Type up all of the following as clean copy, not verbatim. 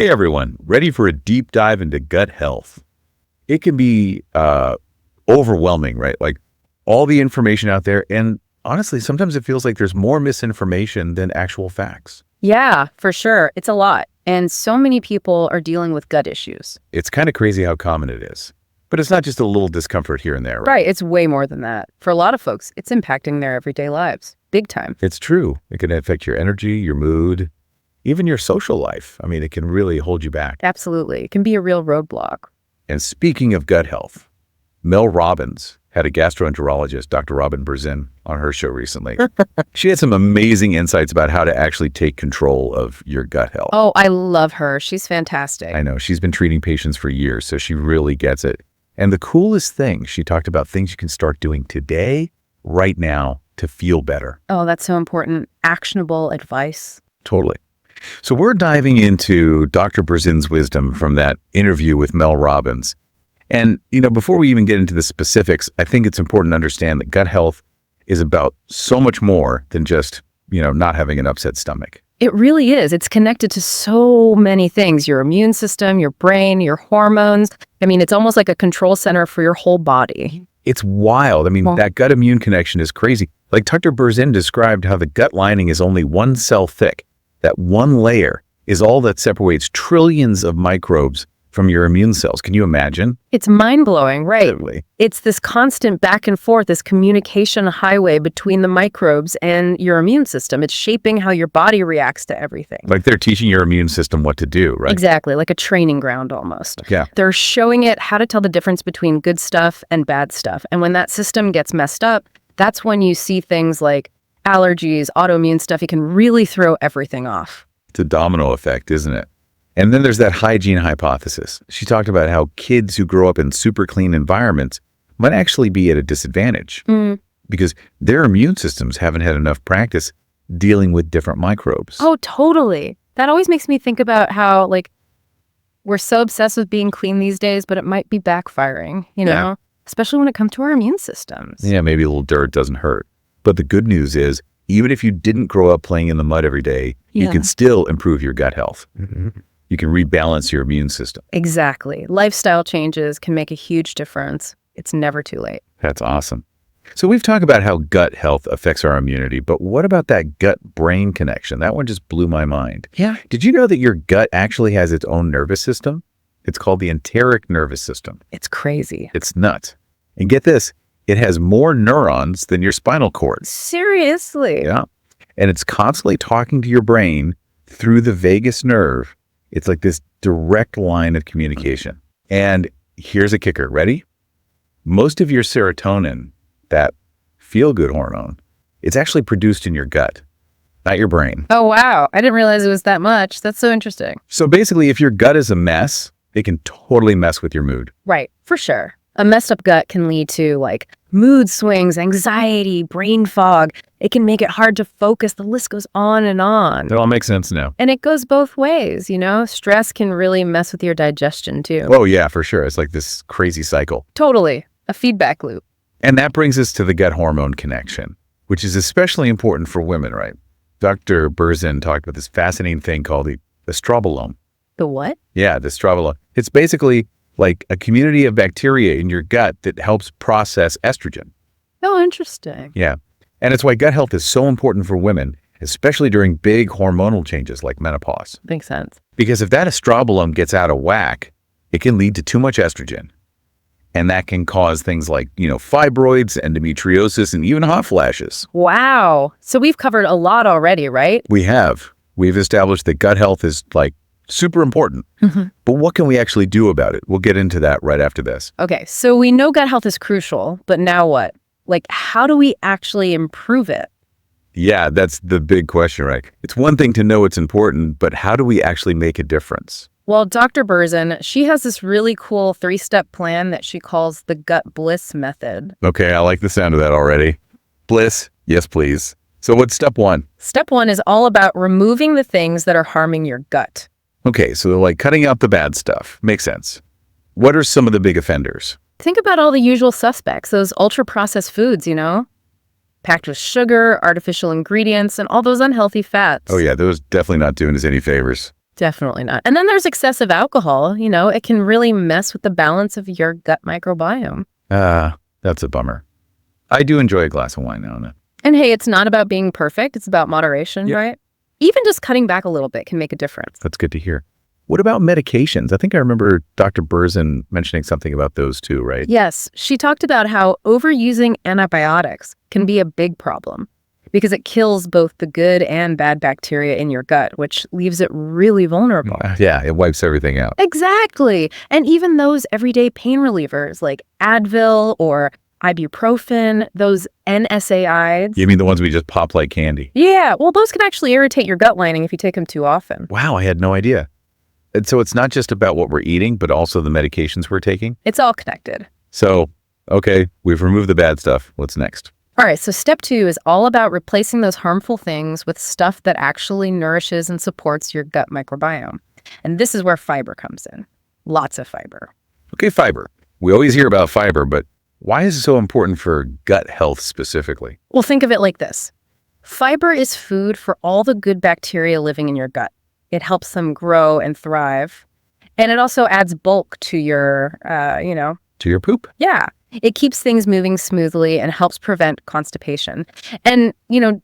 Hey everyone, ready for a deep dive into gut health? It can be overwhelming, right? Like all the information out there. And honestly, sometimes it feels like there's more misinformation than actual facts. Yeah, for sure. It's a lot. And so many people are dealing with gut issues. It's kind of crazy how common it is. But it's not just a little discomfort here and there, right? Right. It's way more than that. For a lot of folks, it's impacting their everyday lives. Big time. It's true. It can affect your energy, your mood, even your social life. I mean, it can really hold you back. Absolutely. It can be a real roadblock. And speaking of gut health, Mel Robbins had a gastroenterologist, Dr. Robin Berzin, on her show recently. She had some amazing insights about how to actually take control of your gut health. Oh, I love her. She's fantastic. I know. She's been treating patients for years, so she really gets it. And the coolest thing, she talked about things you can start doing today, right now, to feel better. Oh, that's so important. Actionable advice. Totally. So we're diving into Dr. Berzin's wisdom from that interview with Mel Robbins. And, before we even get into the specifics, I think it's important to understand that gut health is about so much more than just, not having an upset stomach. It really is. It's connected to so many things. Your immune system, your brain, your hormones. I mean, it's almost like a control center for your whole body. It's wild. I mean, that gut immune connection is crazy. Like Dr. Berzin described how the gut lining is only one cell thick. That one layer is all that separates trillions of microbes from your immune cells. Can you imagine? It's mind-blowing, right? Literally. It's this constant back and forth, this communication highway between the microbes and your immune system. It's shaping how your body reacts to everything. Like they're teaching your immune system what to do, right? Exactly, like a training ground almost. Yeah. They're showing it how to tell the difference between good stuff and bad stuff. And when that system gets messed up, that's when you see things like allergies, autoimmune stuff. You can really throw everything off. It's a domino effect, isn't it? And then there's that hygiene hypothesis. She talked about how kids who grow up in super clean environments might actually be at a disadvantage because their immune systems haven't had enough practice dealing with different microbes. Oh, totally. That always makes me think about how, we're so obsessed with being clean these days, but it might be backfiring, Yeah. especially when it comes to our immune systems. Yeah, maybe a little dirt doesn't hurt. But the good news is, even if you didn't grow up playing in the mud every day, you can still improve your gut health. You can rebalance your immune system. Exactly. Lifestyle changes can make a huge difference. It's never too late. That's awesome. So we've talked about how gut health affects our immunity, but what about that gut-brain connection? That one just blew my mind. Yeah. Did you know that your gut actually has its own nervous system? It's called the enteric nervous system. It's crazy. It's nuts. And get this, it has more neurons than your spinal cord. Seriously? Yeah. And it's constantly talking to your brain through the vagus nerve. It's like this direct line of communication. And here's a kicker. Ready? Most of your serotonin, that feel-good hormone, it's actually produced in your gut, not your brain. Oh, wow. I didn't realize it was that much. That's so interesting. So basically, if your gut is a mess, it can totally mess with your mood. Right. For sure. A messed up gut can lead to mood swings, anxiety, brain fog. It can make it hard to focus. The list goes on and on. That all makes sense now. And it goes both ways, Stress can really mess with your digestion too. Oh, yeah, for sure. It's like this crazy cycle. Totally. A feedback loop. And that brings us to the gut hormone connection, which is especially important for women, right? Dr. Berzin talked about this fascinating thing called the estrobolome. The what? Yeah, the estrobolome. It's basically like a community of bacteria in your gut that helps process estrogen. Oh, interesting. Yeah. And it's why gut health is so important for women, especially during big hormonal changes like menopause. Makes sense. Because if that estrobolome gets out of whack, it can lead to too much estrogen. And that can cause things like, fibroids, endometriosis, and even hot flashes. Wow. So we've covered a lot already, right? We have. We've established that gut health is super important. But what can we actually do about it? We'll get into that right after this. Okay. So we know gut health is crucial, but now what? How do we actually improve it? Yeah, that's the big question, right? It's one thing to know it's important, but how do we actually make a difference? Well, Dr. Berzin, she has this really cool 3-step plan that she calls the gut bliss method. Okay, I like the sound of that already. Bliss, yes, please. So what's step one? Step 1 is all about removing the things that are harming your gut. Okay, so cutting out the bad stuff. Makes sense. What are some of the big offenders? Think about all the usual suspects, those ultra-processed foods, packed with sugar, artificial ingredients, and all those unhealthy fats. Oh yeah, those definitely not doing us any favors. Definitely not. And then there's excessive alcohol. It can really mess with the balance of your gut microbiome. That's a bummer. I do enjoy a glass of wine now and then. And hey, it's not about being perfect. It's about moderation, right? Even just cutting back a little bit can make a difference. That's good to hear. What about medications? I think I remember Dr. Berzin mentioning something about those too, right? Yes. She talked about how overusing antibiotics can be a big problem because it kills both the good and bad bacteria in your gut, which leaves it really vulnerable. Yeah, it wipes everything out. Exactly. And even those everyday pain relievers like Advil or ibuprofen, those NSAIDs. You mean the ones we just pop like candy? Yeah, well, those can actually irritate your gut lining if you take them too often. Wow, I had no idea. And so it's not just about what we're eating, but also the medications we're taking? It's all connected. So, okay, we've removed the bad stuff. What's next? All right, so step 2 is all about replacing those harmful things with stuff that actually nourishes and supports your gut microbiome. And this is where fiber comes in. Lots of fiber. Okay, fiber. We always hear about fiber, but why is it so important for gut health specifically? Well, think of it like this. Fiber is food for all the good bacteria living in your gut. It helps them grow and thrive. And it also adds bulk to your, To your poop? Yeah. It keeps things moving smoothly and helps prevent constipation. And,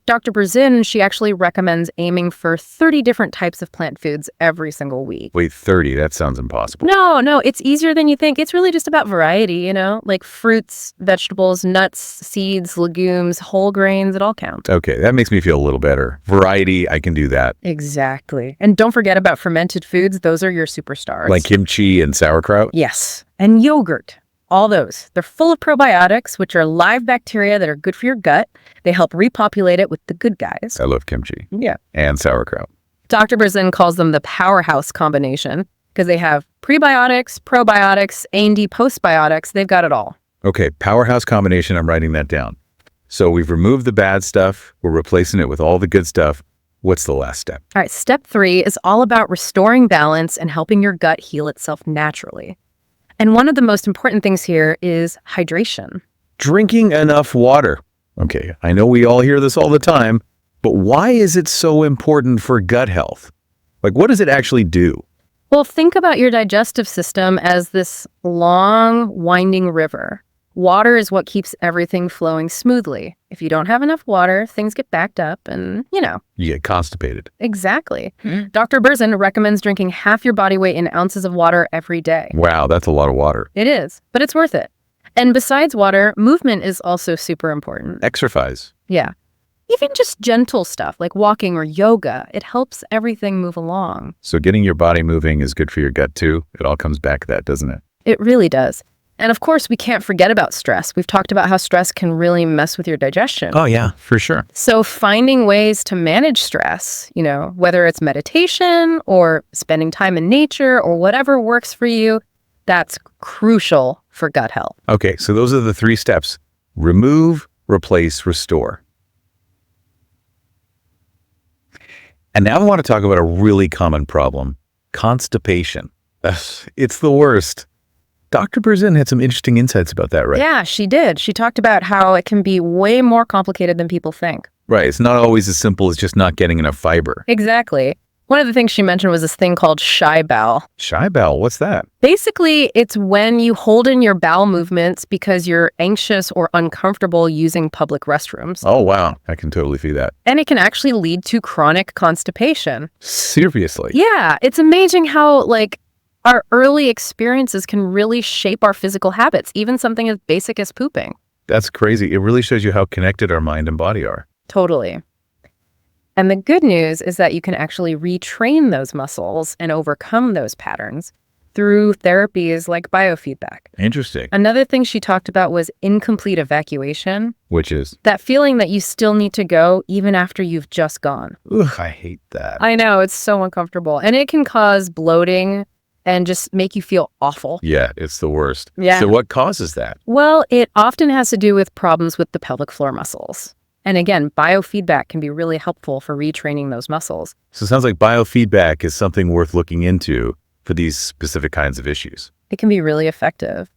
Dr. Berzin, she actually recommends aiming for 30 different types of plant foods every single week. Wait, 30? That sounds impossible. No, it's easier than you think. It's really just about variety, like fruits, vegetables, nuts, seeds, legumes, whole grains, it all counts. Okay, that makes me feel a little better. Variety, I can do that. Exactly. And don't forget about fermented foods. Those are your superstars. Like kimchi and sauerkraut? Yes. And yogurt. All those. They're full of probiotics, which are live bacteria that are good for your gut. They help repopulate it with the good guys. I love kimchi. Yeah. And sauerkraut. Dr. Berzin calls them the powerhouse combination because they have prebiotics, probiotics, A&D postbiotics. They've got it all. Okay, powerhouse combination. I'm writing that down. So we've removed the bad stuff. We're replacing it with all the good stuff. What's the last step? All right, step 3 is all about restoring balance and helping your gut heal itself naturally. And one of the most important things here is hydration. Drinking enough water. Okay, I know we all hear this all the time, but why is it so important for gut health? Like, what does it actually do? Well, think about your digestive system as this long, winding river. Water is what keeps everything flowing smoothly. If you don't have enough water, things get backed up and, You get constipated. Exactly. Dr. Berzin recommends drinking half your body weight in ounces of water every day. Wow, that's a lot of water. It is, but it's worth it. And besides water, movement is also super important. Exercise. Yeah. Even just gentle stuff like walking or yoga, it helps everything move along. So getting your body moving is good for your gut too. It all comes back to that, doesn't it? It really does. And of course, we can't forget about stress. We've talked about how stress can really mess with your digestion. Oh, yeah, for sure. So finding ways to manage stress, whether it's meditation or spending time in nature or whatever works for you, that's crucial for gut health. Okay, so those are the 3 steps. Remove, replace, restore. And now I want to talk about a really common problem, constipation. It's the worst. Dr. Berzin had some interesting insights about that, right? Yeah, she did. She talked about how it can be way more complicated than people think. Right. It's not always as simple as just not getting enough fiber. Exactly. One of the things she mentioned was this thing called shy bowel. Shy bowel, what's that? Basically, it's when you hold in your bowel movements because you're anxious or uncomfortable using public restrooms. Oh, wow. I can totally see that. And it can actually lead to chronic constipation. Seriously? Yeah, it's amazing how, our early experiences can really shape our physical habits, even something as basic as pooping. That's crazy. It really shows you how connected our mind and body are. Totally. And the good news is that you can actually retrain those muscles and overcome those patterns through therapies like biofeedback. Interesting. Another thing she talked about was incomplete evacuation. Which is? That feeling that you still need to go even after you've just gone. Ugh, I hate that. I know, it's so uncomfortable. And it can cause bloating and just make you feel awful. Yeah, it's the worst. Yeah. So what causes that? Well, it often has to do with problems with the pelvic floor muscles. And again, biofeedback can be really helpful for retraining those muscles. So it sounds like biofeedback is something worth looking into for these specific kinds of issues. It can be really effective.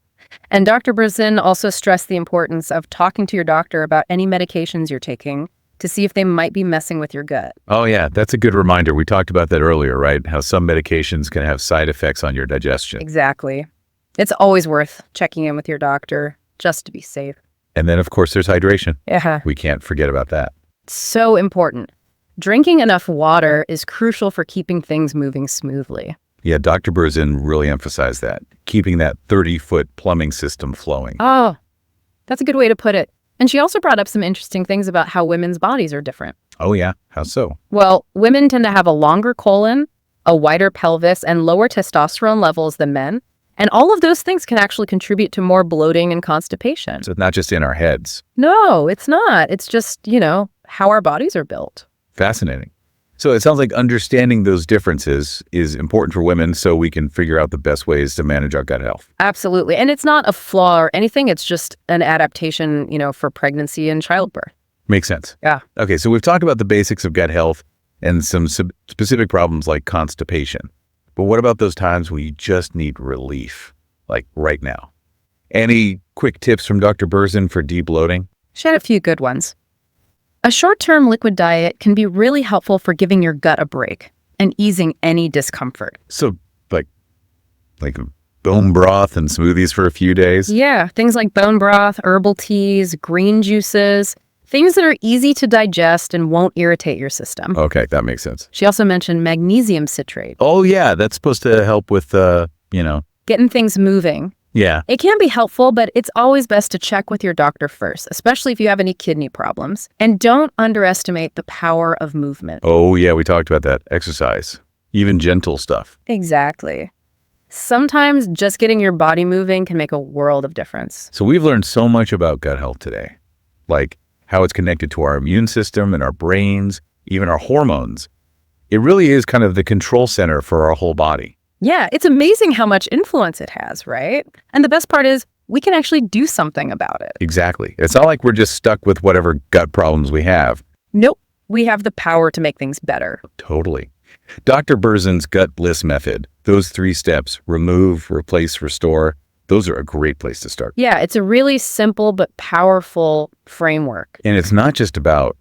And Dr. Berzin also stressed the importance of talking to your doctor about any medications you're taking to see if they might be messing with your gut. Oh, yeah, that's a good reminder. We talked about that earlier, right? How some medications can have side effects on your digestion. Exactly. It's always worth checking in with your doctor just to be safe. And then, of course, there's hydration. Yeah. We can't forget about that. So important. Drinking enough water is crucial for keeping things moving smoothly. Yeah, Dr. Berzin really emphasized that, keeping that 30-foot plumbing system flowing. Oh, that's a good way to put it. And she also brought up some interesting things about how women's bodies are different. Oh, yeah? How so? Well, women tend to have a longer colon, a wider pelvis, and lower testosterone levels than men. And all of those things can actually contribute to more bloating and constipation. So it's not just in our heads. No, it's not. It's just, how our bodies are built. Fascinating. So it sounds like understanding those differences is important for women so we can figure out the best ways to manage our gut health. Absolutely. And it's not a flaw or anything. It's just an adaptation, for pregnancy and childbirth. Makes sense. Yeah. Okay, so we've talked about the basics of gut health and some specific problems like constipation. But what about those times when you just need relief, like right now? Any quick tips from Dr. Berzin for de-bloating? She had a few good ones. A short-term liquid diet can be really helpful for giving your gut a break and easing any discomfort. So like bone broth and smoothies for a few days? Yeah, things like bone broth, herbal teas, green juices, things that are easy to digest and won't irritate your system. Okay, that makes sense. She also mentioned magnesium citrate. Oh, yeah, that's supposed to help with, Getting things moving. Yeah. It can be helpful, but it's always best to check with your doctor first, especially if you have any kidney problems. And don't underestimate the power of movement. Oh, yeah, we talked about that. Exercise, even gentle stuff. Exactly. Sometimes just getting your body moving can make a world of difference. So we've learned so much about gut health today, like how it's connected to our immune system and our brains, even our hormones. It really is kind of the control center for our whole body. Yeah, it's amazing how much influence it has, right? And the best part is we can actually do something about it. Exactly. It's not like we're just stuck with whatever gut problems we have. Nope. We have the power to make things better. Totally. Dr. Berzin's gut bliss method, those 3 steps, remove, replace, restore, those are a great place to start. Yeah, it's a really simple but powerful framework. And it's not just about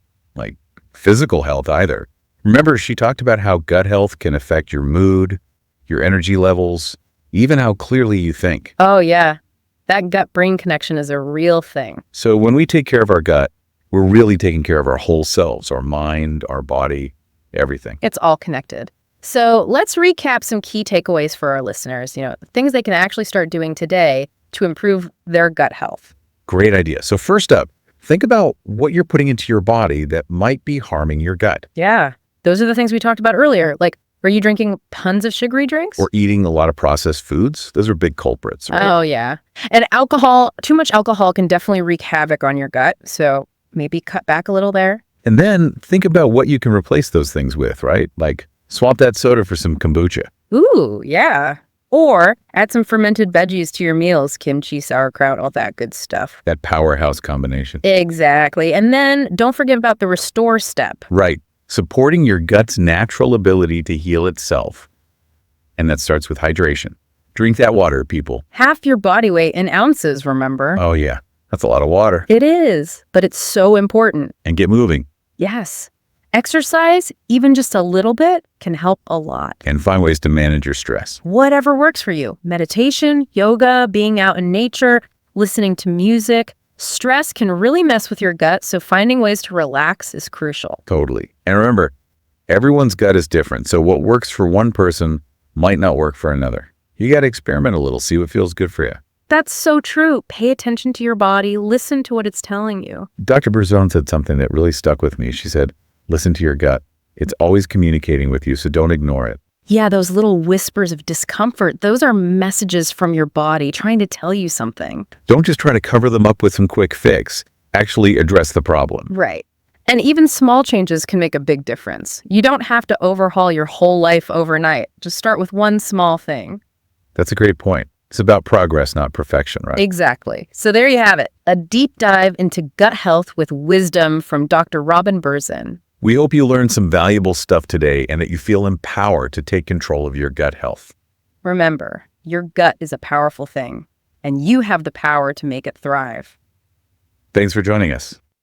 physical health either. Remember, she talked about how gut health can affect your mood, your energy levels, even how clearly you think. Oh, yeah. That gut-brain connection is a real thing. So when we take care of our gut, we're really taking care of our whole selves, our mind, our body, everything. It's all connected. So let's recap some key takeaways for our listeners, things they can actually start doing today to improve their gut health. Great idea. So first up, think about what you're putting into your body that might be harming your gut. Yeah. Those are the things we talked about earlier, like, are you drinking tons of sugary drinks? Or eating a lot of processed foods? Those are big culprits, right? Oh, yeah. And too much alcohol can definitely wreak havoc on your gut. So maybe cut back a little there. And then think about what you can replace those things with, right? Like swap that soda for some kombucha. Ooh, yeah. Or add some fermented veggies to your meals, kimchi, sauerkraut, all that good stuff. That powerhouse combination. Exactly. And then don't forget about the restore step. Right. Supporting your gut's natural ability to heal itself. And that starts with hydration. Drink that water, people. Half your body weight in ounces, remember? Oh, yeah. That's a lot of water. It is, but it's so important. And get moving. Yes. Exercise, even just a little bit, can help a lot. And find ways to manage your stress. Whatever works for you. Meditation, yoga, being out in nature, listening to music. Stress can really mess with your gut, so finding ways to relax is crucial. Totally. And remember, everyone's gut is different, so what works for one person might not work for another. You got to experiment a little, see what feels good for you. That's so true. Pay attention to your body. Listen to what it's telling you. Dr. Berzon said something that really stuck with me. She said, listen to your gut. It's always communicating with you, so don't ignore it. Yeah, those little whispers of discomfort, those are messages from your body trying to tell you something. Don't just try to cover them up with some quick fix. Actually address the problem. Right. And even small changes can make a big difference. You don't have to overhaul your whole life overnight. Just start with one small thing. That's a great point. It's about progress, not perfection, right? Exactly. So there you have it. A deep dive into gut health with wisdom from Dr. Robin Berzin. We hope you learned some valuable stuff today and that you feel empowered to take control of your gut health. Remember, your gut is a powerful thing, and you have the power to make it thrive. Thanks for joining us.